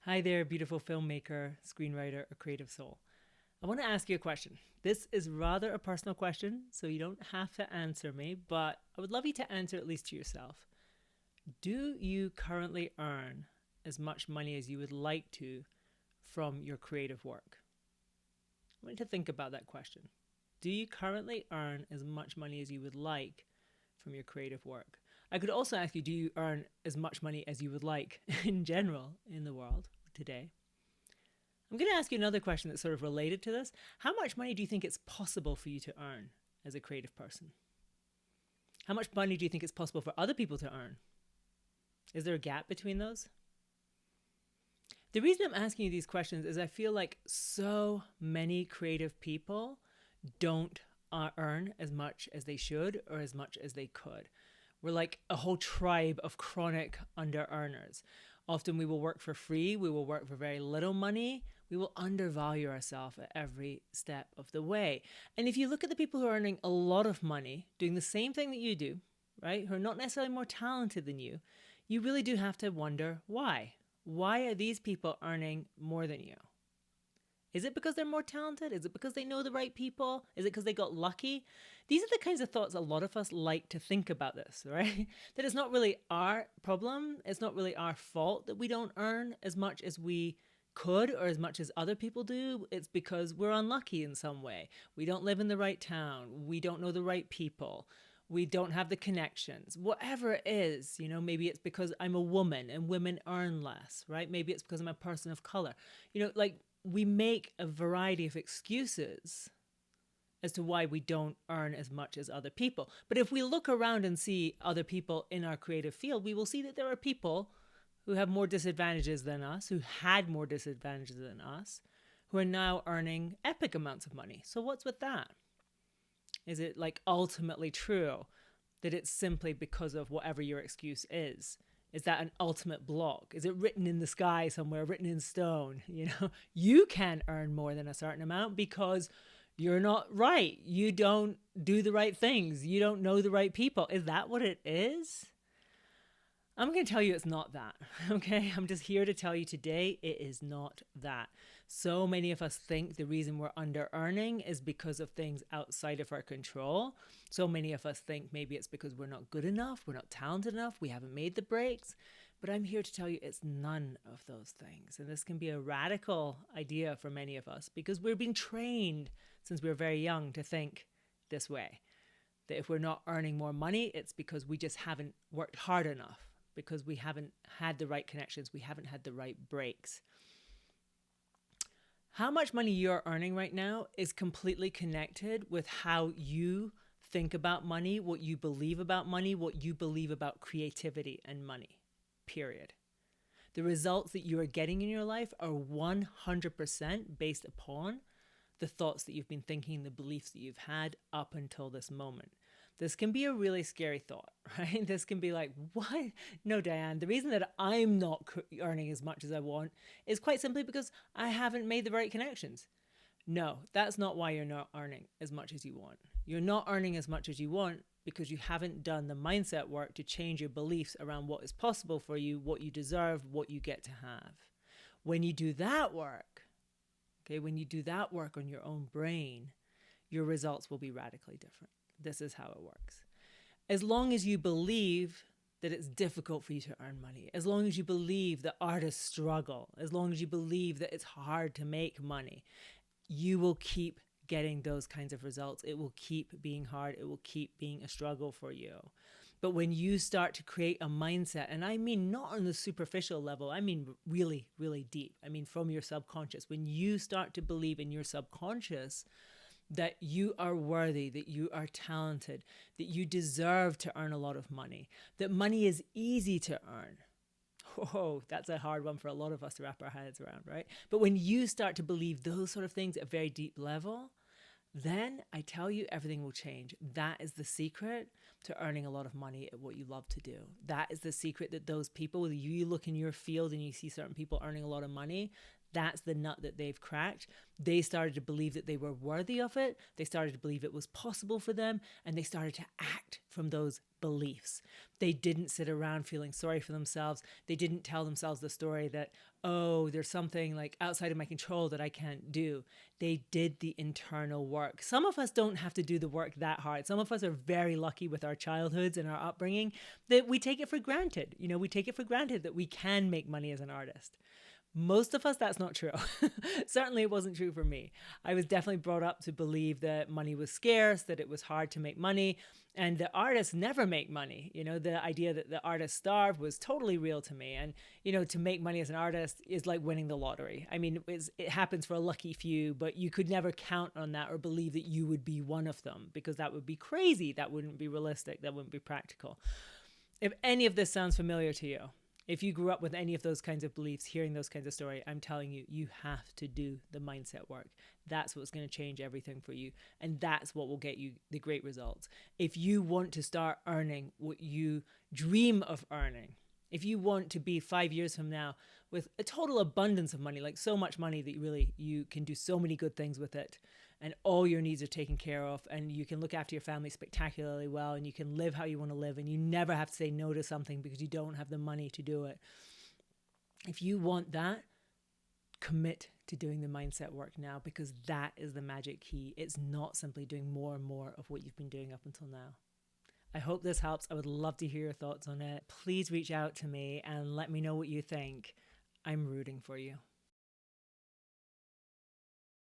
Hi there, beautiful filmmaker, screenwriter, or creative soul. I want to ask you a question. This is rather a personal question, so you don't have to answer me, but I would love you to answer at least to yourself. Do you currently earn as much money as you would like to from your creative work? I want you to think about that question. Do you currently earn as much money as you would like from your creative work? I could also ask you, do you earn as much money as you would like in general in the world today? I'm going to ask you another question that's sort of related to this. How much money do you think it's possible for you to earn as a creative person? How much money do you think it's possible for other people to earn? Is there a gap between those? The reason I'm asking you these questions is I feel like so many creative people don't earn as much as they should or as much as they could. We're like a whole tribe of chronic under earners. Often we will work for free, we will work for very little money, we will undervalue ourselves at every step of the way. And if you look at the people who are earning a lot of money, doing the same thing that you do, right, who are not necessarily more talented than you really do have to wonder why. Why are these people earning more than you? Is it because they're more talented? Is it because they know the right people? Is it because they got lucky? These are the kinds of thoughts a lot of us like to think about this, right? That it's not really our problem. It's not really our fault that we don't earn as much as we could or as much as other people do. It's because we're unlucky in some way. We don't live in the right town. We don't know the right people. We don't have the connections, whatever it is, maybe it's because I'm a woman and women earn less, right? Maybe it's because I'm a person of color. Like we make a variety of excuses as to why we don't earn as much as other people. But if we look around and see other people in our creative field, we will see that there are people who have more disadvantages than us, who had more disadvantages than us, who are now earning epic amounts of money. So what's with that? Is it like ultimately true that it's simply because of whatever your excuse is? Is that an ultimate block? Is it written in the sky somewhere, written in stone? You can earn more than a certain amount because you're not right. You don't do the right things. You don't know the right people. Is that what it is? I'm going to tell you it's not that, okay? I'm just here to tell you today it is not that. So many of us think the reason we're under earning is because of things outside of our control. So many of us think maybe it's because we're not good enough, we're not talented enough, we haven't made the breaks. But I'm here to tell you it's none of those things. And this can be a radical idea for many of us because we're being trained since we're very young to think this way. That if we're not earning more money, it's because we just haven't worked hard enough, because we haven't had the right connections, we haven't had the right breaks. How much money you're earning right now is completely connected with how you think about money, what you believe about money, what you believe about creativity and money, period. The results that you are getting in your life are 100% based upon the thoughts that you've been thinking, the beliefs that you've had up until this moment. This can be a really scary thought, right? This can be like, what? No, Diane, the reason that I'm not earning as much as I want is quite simply because I haven't made the right connections. No, that's not why you're not earning as much as you want. You're not earning as much as you want because you haven't done the mindset work to change your beliefs around what is possible for you, what you deserve, what you get to have. When you do that work, okay, when you do that work on your own brain, your results will be radically different. This is how it works. As long as you believe that it's difficult for you to earn money, as long as you believe that artists struggle, as long as you believe that it's hard to make money, you will keep getting those kinds of results. It will keep being hard. It will keep being a struggle for you. But when you start to create a mindset, and I mean not on the superficial level, I mean really, really deep. I mean from your subconscious. When you start to believe in your subconscious that you are worthy, that you are talented, that you deserve to earn a lot of money, that money is easy to earn. Oh, that's a hard one for a lot of us to wrap our heads around, right? But when you start to believe those sort of things at a very deep level, then I tell you, everything will change. That is the secret to earning a lot of money at what you love to do. That is the secret that those people, you look in your field and you see certain people earning a lot of money, That's the nut that they've cracked. They started to believe that they were worthy of it. They started to believe it was possible for them, and they started to act from those beliefs. They didn't sit around feeling sorry for themselves. They didn't tell themselves the story that, oh, there's something like outside of my control that I can't do. They did the internal work. Some of us don't have to do the work that hard. Some of us are very lucky with our childhoods and our upbringing that we take it for granted. We take it for granted that we can make money as an artist. Most of us, that's not true. Certainly it wasn't true for me. I was definitely brought up to believe that money was scarce, that it was hard to make money, and that artists never make money. The idea that the artists starve was totally real to me. And, to make money as an artist is like winning the lottery. I mean, it happens for a lucky few, but you could never count on that or believe that you would be one of them, because that would be crazy. That wouldn't be realistic. That wouldn't be practical. If any of this sounds familiar to you, if you grew up with any of those kinds of beliefs, hearing those kinds of stories, I'm telling you, you have to do the mindset work. That's what's going to change everything for you. And that's what will get you the great results. If you want to start earning what you dream of earning, if you want to be 5 years from now with a total abundance of money, like so much money that you can do so many good things with it, and all your needs are taken care of, and you can look after your family spectacularly well, and you can live how you want to live, and you never have to say no to something because you don't have the money to do it. If you want that, commit to doing the mindset work now, because that is the magic key. It's not simply doing more and more of what you've been doing up until now. I hope this helps. I would love to hear your thoughts on it. Please reach out to me and let me know what you think. I'm rooting for you.